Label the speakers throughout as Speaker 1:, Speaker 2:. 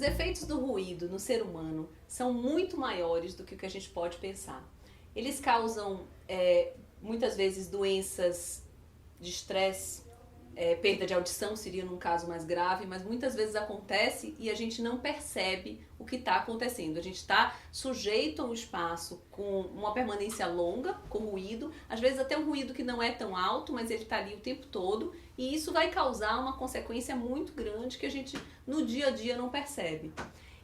Speaker 1: os efeitos do ruído no ser humano são muito maiores do que o que a gente pode pensar. Eles causam, muitas vezes, doenças de estresse, perda de audição seria num caso mais grave, mas muitas vezes acontece e a gente não percebe o que está acontecendo. A gente está sujeito a um espaço com uma permanência longa, com ruído, às vezes até um ruído que não é tão alto, mas ele está ali o tempo todo, e isso vai causar uma consequência muito grande que a gente no dia a dia não percebe.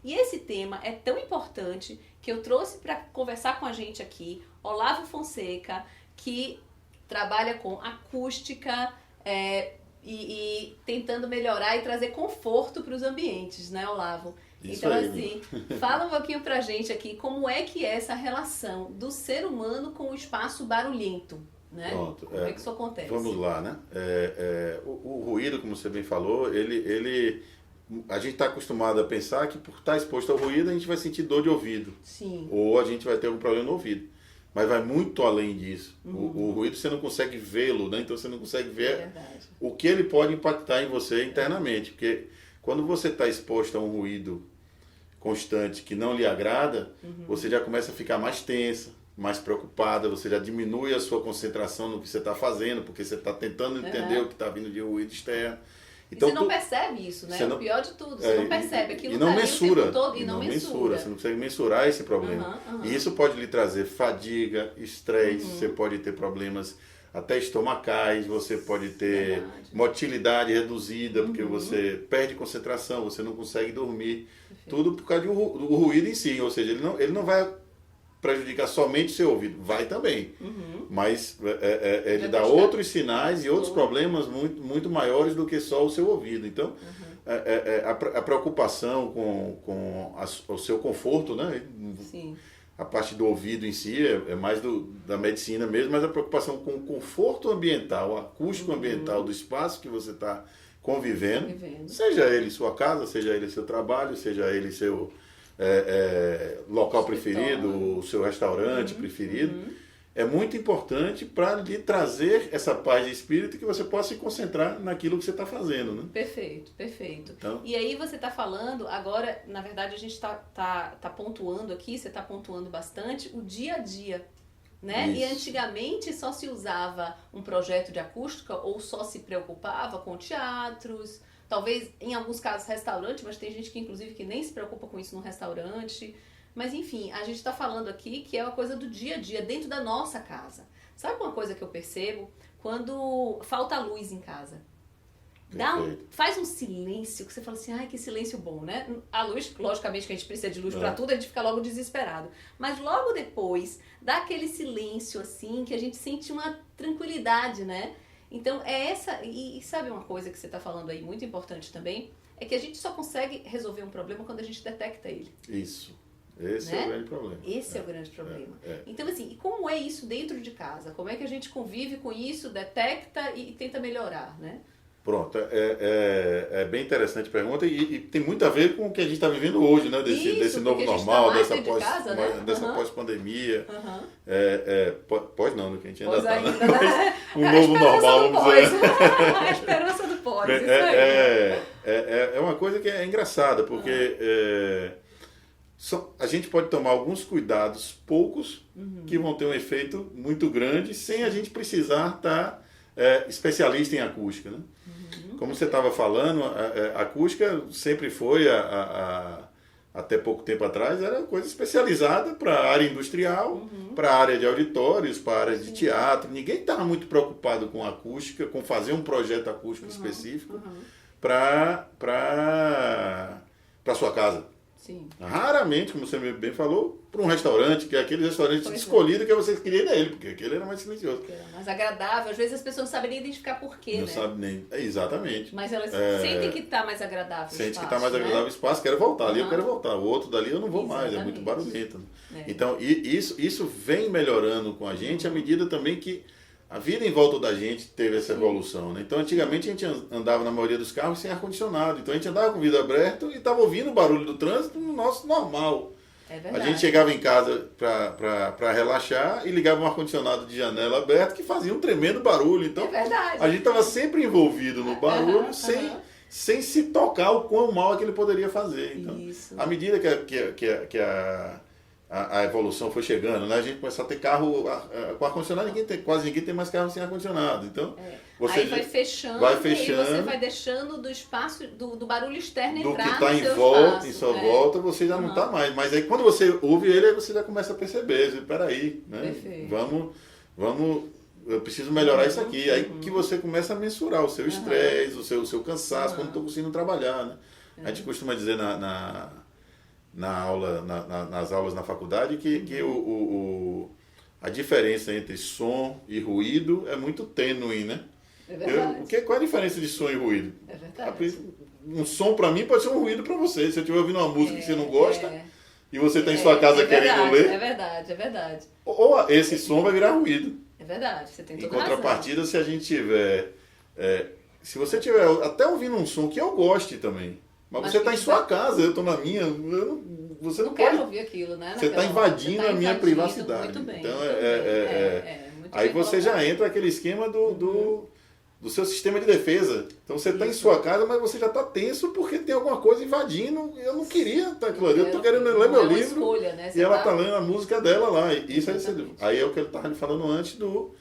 Speaker 1: E esse tema é tão importante que eu trouxe para conversar com a gente aqui Olavo Fonseca, que trabalha com acústica, e tentando melhorar e trazer conforto para os ambientes, né, Olavo?
Speaker 2: Isso
Speaker 1: então,
Speaker 2: aí,
Speaker 1: assim, fala um pouquinho pra gente aqui como é que é essa relação do ser humano com o espaço barulhento, né?
Speaker 2: Pronto,
Speaker 1: como é que isso acontece?
Speaker 2: Vamos lá, né? O ruído, como você bem falou, a gente está acostumado a pensar que por estar exposto ao ruído a gente vai sentir dor de ouvido.
Speaker 1: Sim.
Speaker 2: Ou a gente vai ter algum problema no ouvido. Mas vai muito além disso. O ruído você não consegue vê-lo, né? Então você não consegue ver o que ele pode impactar em você internamente. Porque quando você está exposto a um ruído constante que não lhe agrada, você já começa a ficar mais tensa, mais preocupada, você já diminui a sua concentração no que você está fazendo, porque você está tentando entender o que está vindo de ruído externo. Então,
Speaker 1: e você não percebe isso, né? O pior de tudo, você não percebe aquilo
Speaker 2: e não mensura,
Speaker 1: o tempo todo, e não mensura.
Speaker 2: Você não consegue mensurar esse problema. E isso pode lhe trazer fadiga, estresse, você pode ter problemas até estomacais, você pode ter motilidade reduzida, porque você perde concentração, você não consegue dormir. Perfeito. Tudo por causa do ruído em si, ou seja, ele não vai prejudicar somente o seu ouvido, vai também, mas ele dá outros sinais e outros problemas muito, muito maiores do que só o seu ouvido. Então, a preocupação com o seu conforto, né?
Speaker 1: Sim.
Speaker 2: A parte do ouvido em si é mais da medicina mesmo, mas a preocupação com o conforto ambiental, o acústico ambiental do espaço que você está convivendo, seja ele sua casa, seja ele seu trabalho, seja ele seu local preferido, o seu restaurante preferido, é muito importante para lhe trazer essa paz de espírito que você possa se concentrar naquilo que você está fazendo, né?
Speaker 1: Perfeito, perfeito.
Speaker 2: Então,
Speaker 1: e aí você está falando, agora, na verdade, a gente está pontuando aqui, você está pontuando bastante, o dia a dia, né?
Speaker 2: Isso.
Speaker 1: E antigamente só se usava um projeto de acústica ou só se preocupava com teatros, talvez em alguns casos restaurante, mas tem gente que inclusive que nem se preocupa com isso no restaurante. Mas enfim, a gente está falando aqui que é uma coisa do dia a dia, dentro da nossa casa. Sabe uma coisa que eu percebo? Quando falta luz em casa. Faz um silêncio que você fala assim, ai, que silêncio bom, né? A luz, logicamente que a gente precisa de luz para tudo, a gente fica logo desesperado. Mas logo depois, dá aquele silêncio assim, que a gente sente uma tranquilidade, né? Então e sabe uma coisa que você está falando aí, muito importante também, é que a gente só consegue resolver um problema quando a gente detecta ele.
Speaker 2: Isso. Esse é o grande problema.
Speaker 1: Esse é o grande problema. Então, assim, e como é isso dentro de casa? Como é que a gente convive com isso, detecta e tenta melhorar, né?
Speaker 2: Pronto, é bem interessante a pergunta e tem muito a ver com o que a gente está vivendo hoje, né? Desse novo normal, dessa pós-pandemia. Pós não, que a gente ainda está, né? Um novo normal, vamos dizer.
Speaker 1: A esperança do pós, isso
Speaker 2: aí. É uma coisa que é engraçada, porque a gente pode tomar alguns cuidados, poucos, que vão ter um efeito muito grande, sem a gente precisar estar especialista em acústica, né? Como você estava falando, a acústica sempre foi, até pouco tempo atrás, era coisa especializada para a área industrial, para a área de auditórios, para a área de teatro. Ninguém estava muito preocupado com acústica, com fazer um projeto acústico específico para a sua casa.
Speaker 1: Sim.
Speaker 2: Raramente, como você bem falou, para um restaurante, que é aquele restaurante escolhido que você queria nele, porque aquele era mais silencioso.
Speaker 1: Era mais agradável. Às vezes as pessoas não sabem nem identificar por quê,
Speaker 2: não sabe nem. Exatamente.
Speaker 1: Mas elas sentem que está mais agradável o espaço.
Speaker 2: Sente que está mais agradável o espaço, quero voltar ali, eu quero voltar. O outro dali eu não vou mais, é muito barulhento. Então, isso vem melhorando com a gente à medida também que a vida em volta da gente teve essa evolução, né? Então, antigamente a gente andava na maioria dos carros sem ar-condicionado. Então, a gente andava com o vidro aberto e estava ouvindo o barulho do trânsito no nosso normal.
Speaker 1: É verdade.
Speaker 2: A gente chegava em casa para relaxar e ligava um ar-condicionado de janela aberta que fazia um tremendo barulho. Então,
Speaker 1: é verdade.
Speaker 2: A gente estava sempre envolvido no barulho sem se tocar o quão mal é que ele poderia fazer. Então,
Speaker 1: Isso.
Speaker 2: à medida que a evolução foi chegando, né? A gente começou a ter carro com ar-condicionado, quase ninguém tem mais carro sem ar-condicionado. Então, você
Speaker 1: aí vai fechando, e você vai deixando do espaço, do barulho externo
Speaker 2: do
Speaker 1: entrar
Speaker 2: que está
Speaker 1: no
Speaker 2: em
Speaker 1: seu
Speaker 2: volta,
Speaker 1: espaço.
Speaker 2: em sua volta, você já não está mais. Mas aí quando você ouve ele, aí você já começa a perceber, peraí, né? Vamos, eu preciso melhorar isso aqui. Aí que você começa a mensurar o seu estresse, o seu cansaço, quando estou conseguindo trabalhar, né? A gente costuma dizer nas aulas na faculdade que a diferença entre som e ruído é muito tênue, né?
Speaker 1: É verdade.
Speaker 2: Qual é a diferença de som e ruído?
Speaker 1: É verdade.
Speaker 2: Um som para mim pode ser um ruído para você. Se eu estiver ouvindo uma música que você não gosta e você está em sua casa querendo ler...
Speaker 1: É verdade.
Speaker 2: Ou esse som vai virar ruído.
Speaker 1: É verdade, você tem toda
Speaker 2: razão. Em contrapartida, se a gente tiver... se você estiver até ouvindo um som que eu goste também, mas você está em sua casa, eu estou na minha, você não pode...
Speaker 1: quero ouvir aquilo, né?
Speaker 2: Você está invadindo a minha privacidade.
Speaker 1: Muito bem.
Speaker 2: Então, aí você já entra naquele esquema do seu sistema de defesa. Então você está em sua casa, mas você já está tenso porque tem alguma coisa invadindo. Eu não queria estar aquilo ali. Eu estou querendo ler meu livro.
Speaker 1: Escolha, né?
Speaker 2: E ela está lendo a música dela lá. Isso aí é o que ele estava falando antes do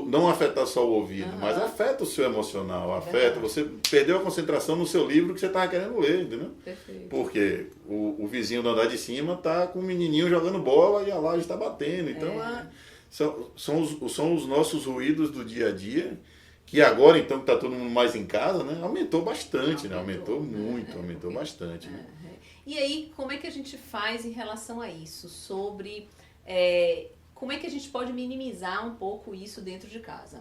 Speaker 2: não afetar só o ouvido, mas afeta o seu emocional, afeta. Você perdeu a concentração no seu livro que você estava querendo ler, entendeu?
Speaker 1: Perfeito.
Speaker 2: Porque o vizinho do andar de cima está com um menininho jogando bola e a laje está batendo. Então, são os nossos ruídos do dia a dia, que agora, então, que está todo mundo mais em casa, né? Aumentou bastante, né? Aumentou muito, aumentou bastante. Né?
Speaker 1: E aí, como é que a gente faz em relação a isso? Sobre... como é que a gente pode minimizar um pouco isso dentro de casa?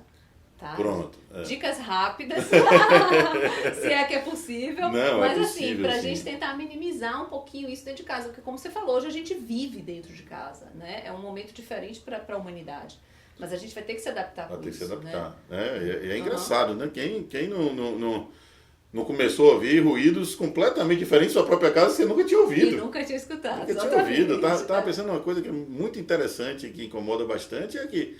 Speaker 1: Tá?
Speaker 2: Pronto.
Speaker 1: Dicas rápidas, se é que é possível.
Speaker 2: Não,
Speaker 1: mas
Speaker 2: possível,
Speaker 1: assim, pra
Speaker 2: sim.
Speaker 1: gente tentar minimizar um pouquinho isso dentro de casa. Porque como você falou, hoje a gente vive dentro de casa, né? É um momento diferente para a humanidade. Mas a gente vai ter que se adaptar com isso.
Speaker 2: Vai ter que se adaptar. Né? É engraçado, né? Quem não começou a ouvir ruídos completamente diferentes da sua própria casa, você nunca tinha ouvido.
Speaker 1: E nunca tinha escutado.
Speaker 2: Nunca tinha ouvido. Eu estava pensando uma coisa que é muito interessante, que incomoda bastante, é que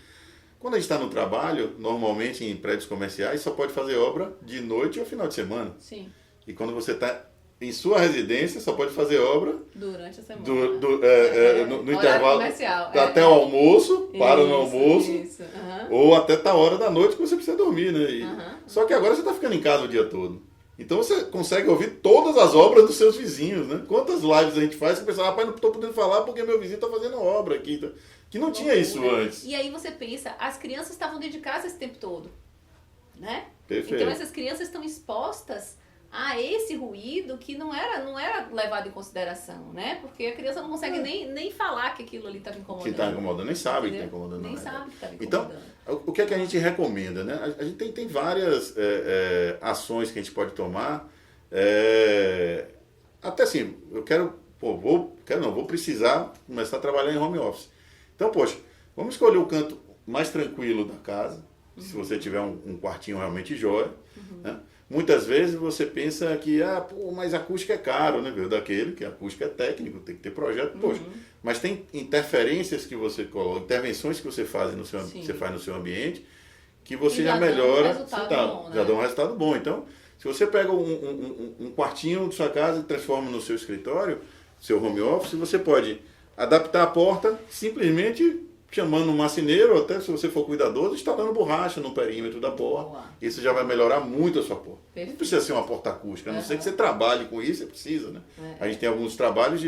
Speaker 2: quando a gente está no trabalho, normalmente em prédios comerciais, só pode fazer obra de noite ou final de semana.
Speaker 1: Sim.
Speaker 2: E quando você está em sua residência, só pode fazer obra
Speaker 1: durante a semana.
Speaker 2: No intervalo
Speaker 1: comercial.
Speaker 2: até o almoço, para no almoço,
Speaker 1: isso.
Speaker 2: ou até tal hora da noite que você precisa dormir, né? Só que agora você está ficando em casa o dia todo. Então você consegue ouvir todas as obras dos seus vizinhos, né? Quantas lives a gente faz que o pessoal, rapaz, não estou podendo falar porque meu vizinho está fazendo obra aqui. Que não tinha isso antes.
Speaker 1: E aí você pensa, as crianças estavam dentro de casa esse tempo todo, né?
Speaker 2: Perfeito.
Speaker 1: Então essas crianças estão expostas a esse ruído que não era levado em consideração, né? Porque a criança não consegue nem falar que aquilo ali estava incomodando.
Speaker 2: Que está incomodando, nem sabe que está incomodando.
Speaker 1: Nem sabe que estava incomodando.
Speaker 2: Então, o que é que a gente recomenda, né? A gente tem várias ações que a gente pode tomar. Até assim, vou precisar começar a trabalhar em home office. Então, poxa, vamos escolher o canto mais tranquilo da casa, se você tiver um quartinho realmente jóia, né? Muitas vezes você pensa que, mas acústica é caro, né? Daquele que a acústica é técnico, tem que ter projeto, poxa. Mas tem interferências que você coloca, intervenções que você faz no seu ambiente, que você já melhora, já dá um resultado bom. Então, se você pega um quartinho de sua casa e transforma no seu escritório, seu home office, você pode adaptar a porta simplesmente chamando um marceneiro, até se você for cuidadoso, instalando borracha no perímetro da porta. Boa. Isso já vai melhorar muito a sua porta. Perfeito. Não precisa ser uma porta acústica, a não ser que você trabalhe com isso, você precisa, né? A gente tem alguns trabalhos,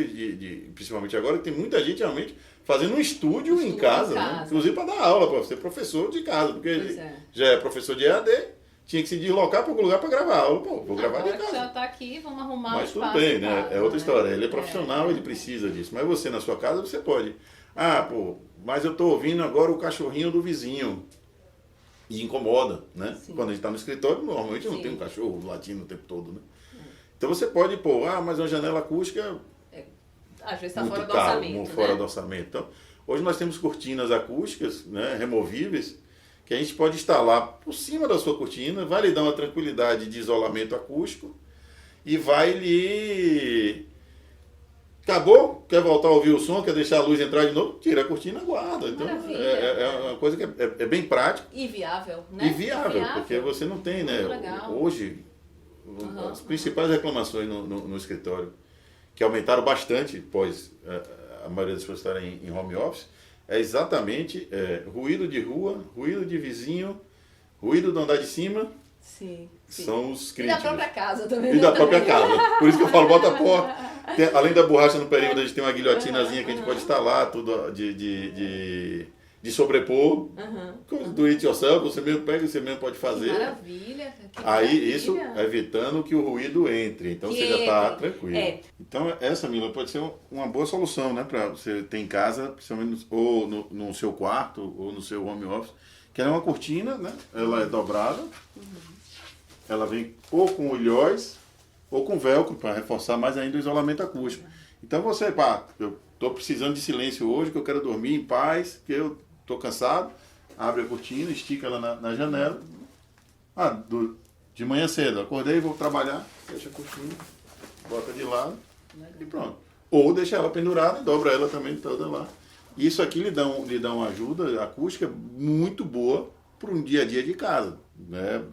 Speaker 2: principalmente agora, que tem muita gente realmente fazendo um estúdio em casa. Né? Inclusive para dar aula, para ser professor de casa, porque ele já é professor de EAD, tinha que se deslocar para algum lugar para gravar aula. Vou gravar de casa.
Speaker 1: Já está aqui, vamos arrumar
Speaker 2: Mas tudo bem, né? É outra história. Ele é profissional, ele precisa disso. Mas você, na sua casa, você pode. Mas eu estou ouvindo agora o cachorrinho do vizinho. E incomoda, né? Sim. Quando a gente está no escritório, normalmente não tem um cachorro latindo o tempo todo, né? Então você pode mas uma janela acústica...
Speaker 1: Às vezes está fora do orçamento,
Speaker 2: fora do orçamento. Então, hoje nós temos cortinas acústicas, né, removíveis, que a gente pode instalar por cima da sua cortina, vai lhe dar uma tranquilidade de isolamento acústico e vai lhe... Acabou? Quer voltar a ouvir o som? Quer deixar a luz entrar de novo? Tira a cortina e guarda. Então, é uma coisa que é bem prática.
Speaker 1: E viável, né?
Speaker 2: E viável, porque você não tem, né? Hoje, as principais reclamações no escritório, que aumentaram bastante após a maioria das pessoas estarem em home office, é exatamente ruído de rua, ruído de vizinho, ruído do andar de cima.
Speaker 1: Sim.
Speaker 2: São os críticos.
Speaker 1: E da própria casa também.
Speaker 2: E da própria casa. Por isso que eu falo, bota pó. Além da borracha no perímetro, a gente tem uma guilhotinazinha que a gente pode instalar, tudo de sobrepor. Coisa do it yourself, você mesmo pega e você mesmo pode fazer.
Speaker 1: Que maravilha.
Speaker 2: Aí isso evitando que o ruído entre. Então você já está tranquilo. Então essa, Mila, pode ser uma boa solução, né? Para você ter em casa, principalmente ou no seu quarto ou no seu home office. Que ela é uma cortina, né? Ela é dobrada. Ela vem ou com olhóis ou com velcro para reforçar mais ainda o isolamento acústico. Então você, eu estou precisando de silêncio hoje, que eu quero dormir em paz, que eu estou cansado, abre a cortina, estica ela na janela. De manhã cedo, acordei, vou trabalhar, fecha a cortina, bota de lado e pronto. Ou deixa ela pendurada e dobra ela também toda lá. Isso aqui lhe dá uma ajuda acústica muito boa para um dia a dia de casa. Né?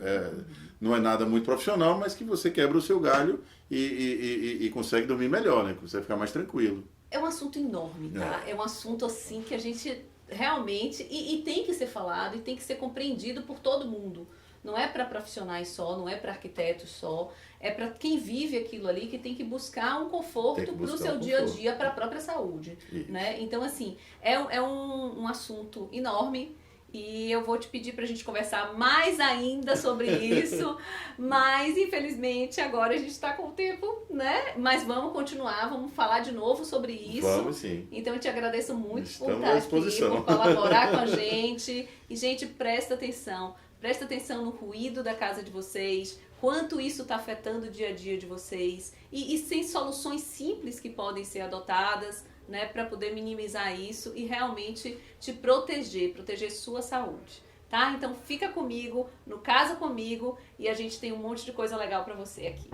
Speaker 2: Não é nada muito profissional, mas que você quebra o seu galho e consegue dormir melhor, né? Que você ficar mais tranquilo.
Speaker 1: É um assunto enorme, tá? É um assunto assim que a gente realmente... E tem que ser falado e tem que ser compreendido por todo mundo. Não é para profissionais só, não é para arquitetos só. É para quem vive aquilo ali que tem que buscar um conforto para o seu dia a dia, para a própria saúde. Né? Então, assim, é um assunto enorme. E eu vou te pedir para a gente conversar mais ainda sobre isso, mas infelizmente agora a gente está com o tempo, né? Mas vamos continuar, vamos falar de novo sobre isso.
Speaker 2: Vamos sim.
Speaker 1: Então eu te agradeço muito
Speaker 2: Estamos
Speaker 1: por estar
Speaker 2: à disposição.
Speaker 1: aqui, por colaborar com a gente. E gente, presta atenção no ruído da casa de vocês, quanto isso está afetando o dia a dia de vocês e sem soluções simples que podem ser adotadas, né, para poder minimizar isso e realmente te proteger sua saúde, tá? Então fica comigo, no Casa Comigo, e a gente tem um monte de coisa legal para você aqui.